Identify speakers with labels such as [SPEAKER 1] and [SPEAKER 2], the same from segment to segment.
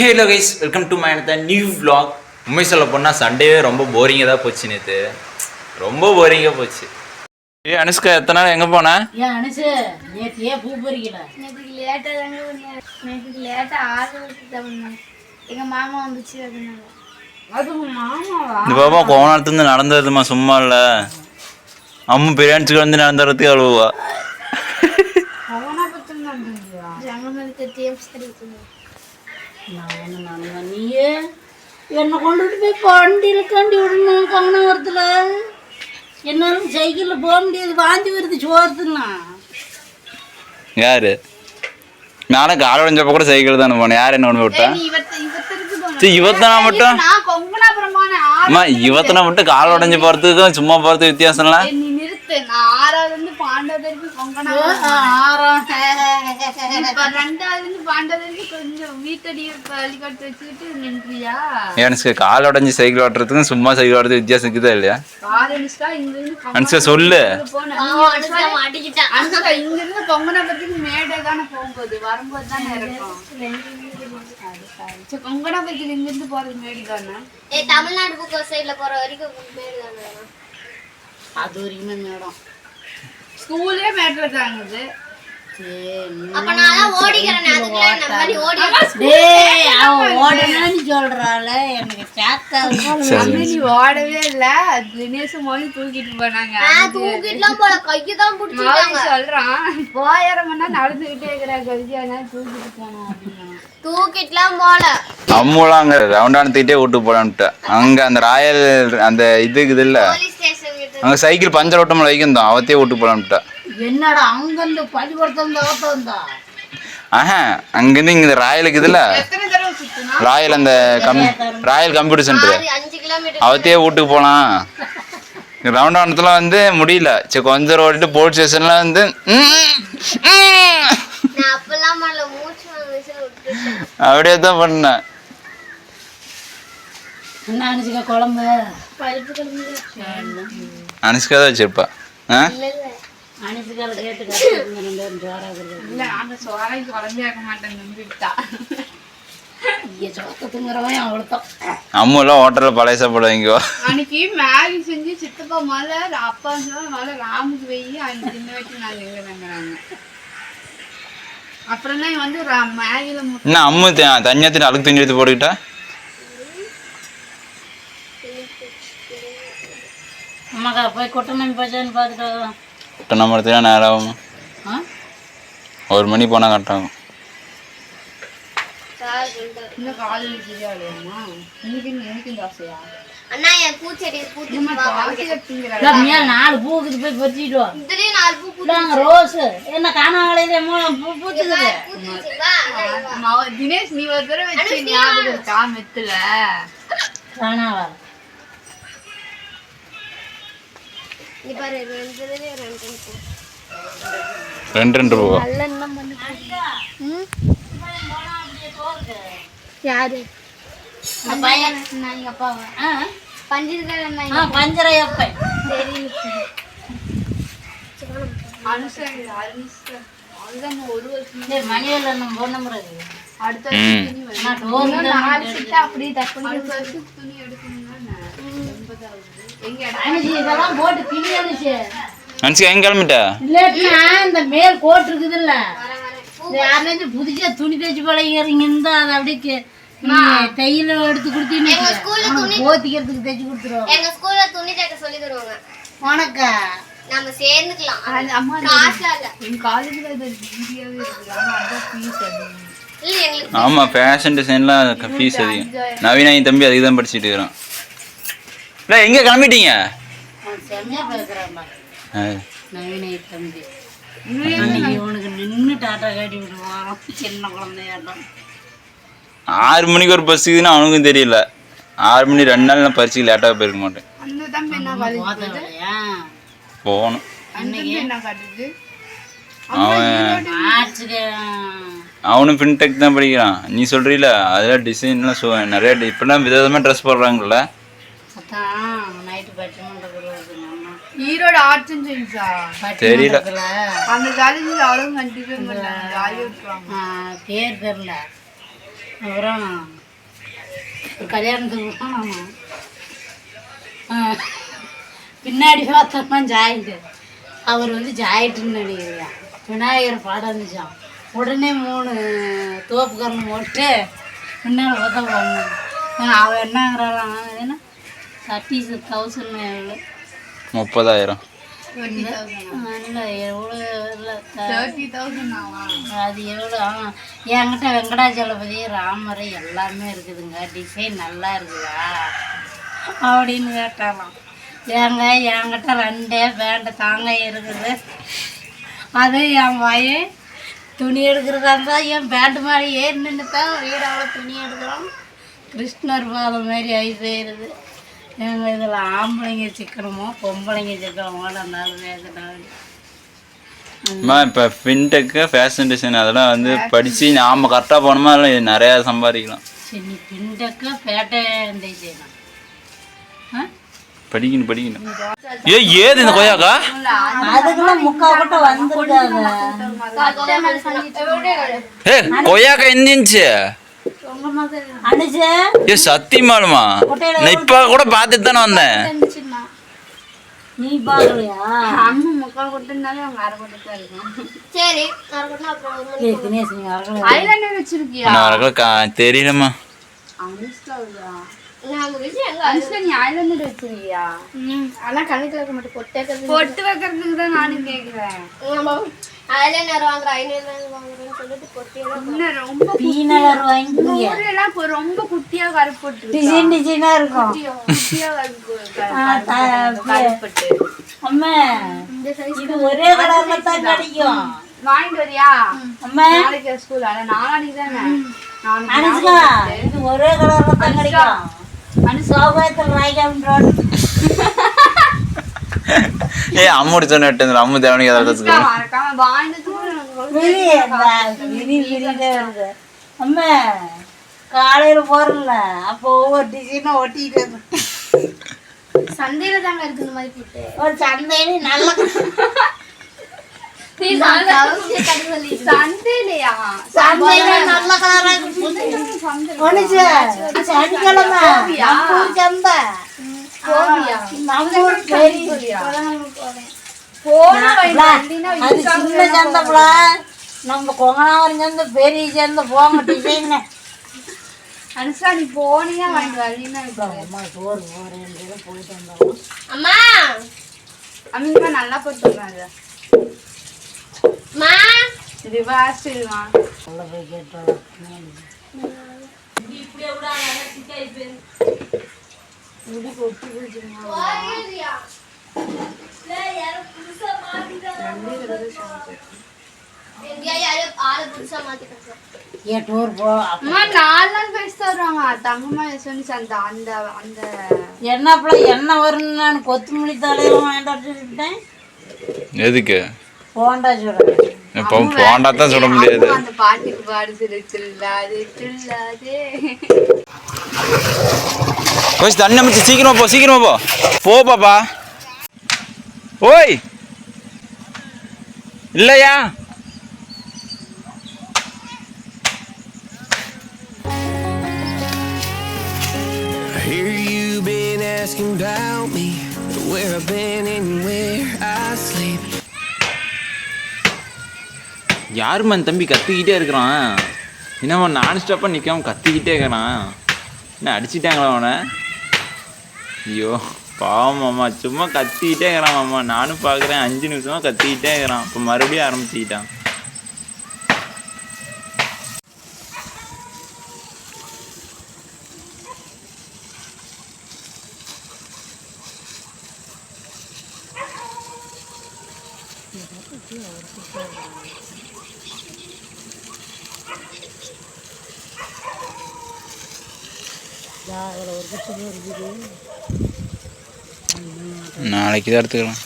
[SPEAKER 1] Hello guys, welcome to my another new vlog. உண்மை சொல்ல போனால் சண்டேவே ரொம்ப போரிங்காக தான் போச்சு. நேற்று ரொம்ப போரிங்காக போச்சு. அனுஷ்கா எத்தனை நாள் எங்கே போனேன்?
[SPEAKER 2] பூ பறிக்கல. நேற்றுக்கு லேட்டாக தாங்க பண்ணேன். நேற்றுக்கு லேட்டாக ஆர்டர் எங்கள் மாமா வந்துச்சு. அதனால அது மாமாவா?
[SPEAKER 1] இந்த பாப்பா கோவணத்துலேருந்து நடந்ததுமா, சும்மா இல்லை. அம்மா பிரியாணிக்கு வந்து நடந்துறதுக்கு அழுவா.
[SPEAKER 2] நீயே என்னை கொண்டுட்டு போய் வண்டியில் கண்டி விடணும். கங்கனவரத்தில் என்னாலும் சைக்கிளில் போக முடியாது, வாந்தி வருது சோறுதுன்னா.
[SPEAKER 1] யாரு? நானும் கால் உடஞ்சப்ப கூட சைக்கிள் தானே போனேன். யார் என்ன கொண்டு விட்டா? இவத்தனா மட்டும் அம்மா, இவத்தனை மட்டும் கால் உடஞ்சி போகிறதுக்கும் சும்மா போகிறதுக்கு வித்தியாசம்லாம். எனக்கு கால் உடஞ்சி சைக்கிள் ஓட்டுறதுக்கும் சும்மா சைக்கிள் ஓட்டுறதுக்கு வித்தியாசம் இருக்குதா இல்லையா? அனுஷ்கா சொல்லு.
[SPEAKER 2] தமிழ்நாடு போற வரைக்கும் அது வரைக்குமே மேடம் ஸ்கூலே மேட்டர் தாங்குது. ஓடவே இல்ல. தினேஷும் போய் தூக்கிட்டு போனாங்க. சொல்றான் போயிரமன்னா நடந்துகிட்டே இருக்கிறாங்க. தூக்கிட்டு போனோம். தூக்கிட்டுலாம் போல
[SPEAKER 1] அம்முலாம் அங்க ரவுண்டானத்துக்கிட்டே விட்டு போலான்ட்டு. அங்க அந்த ராயல் அந்த இதுக்குது இல்ல, அங்க சைக்கிள் பஞ்சர் ஓட்டம் வைக்கும் அவத்தையே விட்டு போலான்ட்டா.
[SPEAKER 2] என்னடா அங்கிருந்து பள்ளிக்கூடத்துல
[SPEAKER 1] அங்கிருந்து இங்க ராயலுக்கு இதுல ராயல் அந்த ராயல் கம்ப்யூட்டர் சென்டர் அவத்தையே வீட்டுக்கு போலாம். ரவுண்டானத்துல வந்து முடியல. சரி கொஞ்சம் ஓடிட்டு போலீஸ் ஸ்டேஷன்ல வந்து அப்படியே தான் பண்ணேன்.
[SPEAKER 2] குழம்பு
[SPEAKER 1] அனுஷ்கா தான் வச்சிருப்பா. அம்மெல்லாம் ஹோட்டல்ல பழைய சாப்பாடு வாங்கிக்கோ.
[SPEAKER 2] அன்னைக்கு மேகி செஞ்சு சித்தப்பா மேல அப்பா மேல ராமுக்கு வெயி அன்னைக்கு சின்ன வயசு நாங்க எங்க அப்புறம் தான் வந்து மேகில
[SPEAKER 1] என்ன அம்மு தனியாத்தின் அழுக்கு தண்ணி எடுத்து போட்டுக்கிட்டா.
[SPEAKER 2] அம்மாக்கா போய் கொட்டணும் போச்சான்னு பார்த்துட்டு
[SPEAKER 1] கொட்டணும் எடுத்துனா நேரம் ஆகும். 1 மணி போனால் கரெக்ட் ஆகும்.
[SPEAKER 2] நாலு பூக்கு போய் பறிச்சுட்டு ரோஸ் என்ன காணாங்கலையில தினேஷ் நீ ஒரு தடவை வச்சு ஞாபகம் இருக்கா? மெத்துல காணாவா
[SPEAKER 1] ரெண்டு ரூபா.
[SPEAKER 2] யாரு பஞ்சரையப்ப இதெல்லாம் போட்டு கிளியானுச்சு.
[SPEAKER 1] எங்க கிளம்பிட்டா?
[SPEAKER 2] இந்த மேல் கோட் இருக்குது இல்ல, யாருனாச்சும் புதுசா துணி தைச்சு பழகிறீங்க இருந்தா அதை அப்படியே தையில எடுத்து கொடுத்தீங்கன்னா போத்திக்கிறதுக்கு தைச்சு கொடுத்துருவோம்.
[SPEAKER 3] எங்க ஸ்கூல்ல துணி தைக்க சொல்லி தருவாங்க.
[SPEAKER 2] உனக்கா
[SPEAKER 3] நம்ம சேர்ந்துக்கலாம்.
[SPEAKER 1] ஆமா, ஃபேஷன் டிசைன்லாம் ஃபீஸ் அதிகம். நவீனா என் தம்பி அதுக்கு தான் படிச்சுட்டு இருக்கிறான். இல்லை எங்க கிளம்பிட்டீங்க?
[SPEAKER 2] செம்மையா பேசுறாங்க நவீன தம்பி. உனக்கு நின்று டாட்டா காட்டி விடுவான் சின்ன குழந்தையாட்டம்.
[SPEAKER 1] 6 மணிக்கு ஒரு பஸ் இதுன்னு அவனுக்கும் தெரியல. 6 மணி 2 நாள் நான் பரிசுக்கு லேட்டாக போயிருக்க மாட்டேன். போகணும். அவனும் ஃபின்டெக் தான் படிக்கிறான். நீ சொல்றீல அதெல்லாம் டிசைன்லாம் நிறைய இப்பெல்லாம் விதவிதமாக ட்ரெஸ் போடுறாங்கல்ல.
[SPEAKER 2] ஈரோடு ஆர்ட்ஸ் அண்ட் சயின்ஸா
[SPEAKER 1] தெரியல.
[SPEAKER 2] அந்த காலேஜ்ல அவ்வளவு கண்டிப்பா மாட்டாங்க. பேர் தெரியல. அப்புறம் கல்யாணத்துக்கு போனோம். பின்னாடி பார்த்தோம்னா ஜாயிண்ட்டு. அவர் வந்து ஜாயிண்ட்டுன்னு நினைக்கிறேன். விநாயகர் பாடம் இருந்துச்சான். உடனே 3 தோப்புக்கரணம் போட்டு பின்னால் பார்த்தா போகணும். அவன் என்னங்கிறான் ஏன்னா 30,000
[SPEAKER 1] 30,000
[SPEAKER 2] இல்லை எவ்வளோ இல்லை 30,000 அது எவ்வளோ. என்கிட்ட வெங்கடாச்சலபதி ராமர் எல்லாமே இருக்குதுங்க, டிசைன் நல்லா இருக்குதா அப்படின்னு கேட்டாலாம். என்கிட்ட 2 பேண்ட் தாங்க இருக்குது. அது என் பையன் துணி எடுக்கிறதா இருந்தால் என் பேண்ட் மாதிரி ஏறின்னு தான் வீடாக துணி எடுக்கிறோம். கிருஷ்ணர் பாதம் மாதிரி ஆகி போயிடுது. எங்கள் இதில் ஆம்பளைங்க சிக்கனமோ பொம்பளைங்க சிக்கனமோட இருந்தாலும் வேதனாலும்.
[SPEAKER 1] அம்மா இப்போ ஃபின்டெக்கு ஃபேஷன் டிசைன் அதெல்லாம் வந்து படித்து நாம் கரெக்டாக போனோமா அதெல்லாம் நிறையா சம்பாதிக்கலாம்.
[SPEAKER 2] சரி பின்டக்கு ஃபேஷன் டிசைனா
[SPEAKER 1] படிக்கணும். ஏது இந்த கொய்யாக்கா
[SPEAKER 2] அதுக்கெல்லாம் முக்கா கூட வந்துருக்காங்க.
[SPEAKER 1] கொய்யாக்கா எந்திச்சு சத்தியமாலுமா நான் இப்ப கூட பார்த்துட்டு தானே வந்தேன்.
[SPEAKER 2] நீ பாக்கலையா?
[SPEAKER 3] அம்மா முக்கா கொட்டிருந்தாலும் அவங்க அரை கொட்டு இருக்கும். சரி ஐலாண்டர் வச்சிருக்கியா?
[SPEAKER 1] தெரியலம்மா.
[SPEAKER 3] பொட்டு வைக்கிறதுக்கு தான் நானும் கேக்குறேன். ஐலைனர் வாங்குற 500 வாங்குறேன்னு சொல்லிட்டு பொட்டியெல்லாம் ரொம்ப குட்டியா கருப்பொட்டு
[SPEAKER 2] டிசைனா இருக்கும். அம்மா இது ஒரே கலர்ல தான் கிடைக்கும்.
[SPEAKER 3] வாங்கிட்டு வரியா?
[SPEAKER 2] அம்மா
[SPEAKER 3] நாளைக்கு ஸ்கூல் ஆனா நாளைக்கு தானே.
[SPEAKER 2] அனுஷ்கா இது ஒரே கலர்ல தான் கிடைக்கும். அனுஷ்காவத்துல ராய்காம்
[SPEAKER 1] அம்மூடி சொன்னிட்டு அம்மு தேவனிக்கு ஏதாவது
[SPEAKER 2] அம்மா காலையில போறல அப்போ ஒவ்வொரு டிசைனா ஒட்டிட்டு
[SPEAKER 3] சந்தையில தாங்க இருக்கு இந்த மாதிரி போட்டு.
[SPEAKER 2] ஒரு சந்தையில நல்ல
[SPEAKER 3] சந்தையிலயா?
[SPEAKER 2] சந்தையில நல்ல கலரா சனிக்கிழமை சந்தை நம்ம கொங்கனாவரம் சேர்ந்த பெரிய சேர்ந்த போங்க டிசைன்.
[SPEAKER 3] அனுஷா நீ போனியா வாங்கிட்டு வரலீன்னா
[SPEAKER 2] அம்மா சோறு போறேன் போயிட்டு வந்தோம்.
[SPEAKER 3] அம்மா அம்மா நல்லா போட்டுருக்காங்க. அம்மா ரிவர்ஸ் இல்லமா
[SPEAKER 2] உள்ள போய் கேட்டோம். இப்படியே விட சிக்காய் பேர் முடி கொட்டி போச்சுங்க. என்ன வரும் நான் கொத்தமல்லி தலையில வாங்கிட்டேன்.
[SPEAKER 1] எதுக்கு
[SPEAKER 2] போண்டா சொல்றேன்.
[SPEAKER 1] போண்டா தான் சொல்ல முடியாது.
[SPEAKER 3] அந்த பாட்டுக்கு பாடு சொல்லிட்டு
[SPEAKER 1] தண்ணி அமைச்சு சீக்கிரமா போ பாப்பா. ஓய் இல்லையா?
[SPEAKER 4] I hear you been asking about me, where I've been and where I sleep.
[SPEAKER 1] யாருமா அந்த தம்பி கத்திக்கிட்டே இருக்கிறான்? என்னம்மா நான் ஸ்டாப்பாக நிற்காம கத்திக்கிட்டே இருக்கிறான். என்ன அடிச்சிட்டாங்களா அவனை? ஐயோ பாவம் மாமா, சும்மா கத்திக்கிட்டே இருக்கிறான் மாமா. நானும் பார்க்குறேன் 5 நிமிஷமாக கத்திக்கிட்டே இருக்கிறான். இப்போ மறுபடியும் ஆரம்பிச்சுக்கிட்டான். நாளைக்கு தான் எடுத்துக்கலாம்.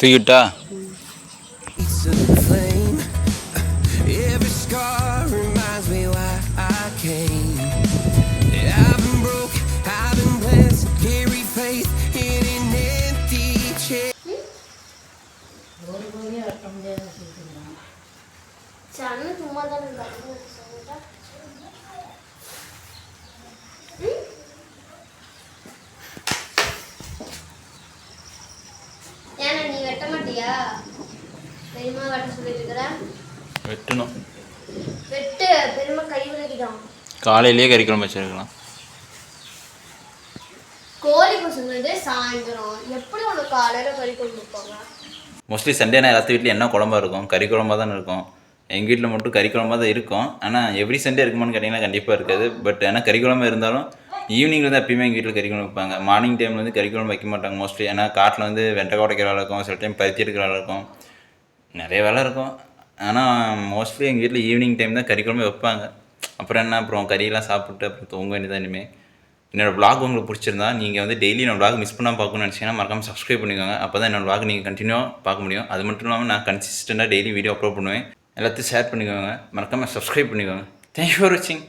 [SPEAKER 1] தூக்கிட்டா
[SPEAKER 4] to the flame. Every scar reminds me why I came. I've been broke, I've been blessed, carry faith in an empty chair.
[SPEAKER 2] ஒரு கோழியை வெட்ட முடியாத சொல்லிட்டுருக்காங்க.
[SPEAKER 3] அண்ணன் சும்மா தான் இருந்தாங்க. ஏன்னா நீ வெட்ட மாட்டியா? பெரியம்மா வெட்ட சொல்லிட்டு இருக்கிற.
[SPEAKER 1] வெட்டணும்.
[SPEAKER 3] வெட்டு, பெரியம்மா கை வலிக்குதான்.
[SPEAKER 1] காலையிலேயே கறிக்குழம்பு வச்சிருக்கலாம்.
[SPEAKER 3] கோழி பசங்க சாயந்தரம் எப்படி உனக்கு காலையில கறி கொண்டு வைப்பாங்க?
[SPEAKER 1] மோஸ்ட்லி சண்டே நான் எல்லாத்து வீட்டில் என்ன குழம்பா இருக்கும், கறி குழம்பா தான் இருக்கும். எங்கள் வீட்டில் மட்டும் கறி குழம்பா தான் இருக்கும். ஆனால் எவ்ரி சண்டே இருக்குமான்னு கேட்டிங்கன்னா கண்டிப்பாக இருக்காது. பட் ஏன்னா கறி குழம்பு இருந்தாலும் ஈவினிங்கில் வந்து எப்பயுமே எங்கள் வீட்டில் கறி குழம்பு வைப்பாங்க. மார்னிங் டைமில் வந்து கறி குழம்பு வைக்க மாட்டாங்க மோஸ்ட்லி. ஏன்னா காட்டில் வந்து வெண்டைக்காய் உடைக்கிற வேலை இருக்கும், சில டைம் பருத்தி எடுக்கிற வேலை இருக்கும், நிறைய வேலை இருக்கும். ஆனால் மோஸ்ட்லி எங்கள் வீட்டில் ஈவினிங் டைம் தான் கறி குழம்பு வைப்பாங்க. அப்புறம் என்ன, அப்புறம் கறியெல்லாம் சாப்பிட்டு அப்புறம் தூங்க வேண்டியதான். இனிமேல் என்னோடய vlog உங்களுக்கு பிடிச்சிருந்தா நீங்கள் வந்து டெய்லி என்னோடய vlog மிஸ் பண்ணாமல் பார்க்கணும்னு நினச்சிங்கன்னா மறக்காமல் சப்ஸ்கிரைப் பண்ணிக்கோங்க. அப்போ தான் என்னோடய vlog நீங்கள் கண்டினியூவாக பார்க்க முடியும். அது மட்டும் இல்லாமல் நான் கன்சிஸ்டண்ட்டாக டெய்லி வீடியோ அப்லோட் பண்ணுவேன். எல்லாத்தையும் ஷேர் பண்ணிக்கோங்க, மறக்காமல் சப்ஸ்கிரைப் பண்ணிக்கோங்க. தேங்க்யூ ஃபார் வாட்சிங்.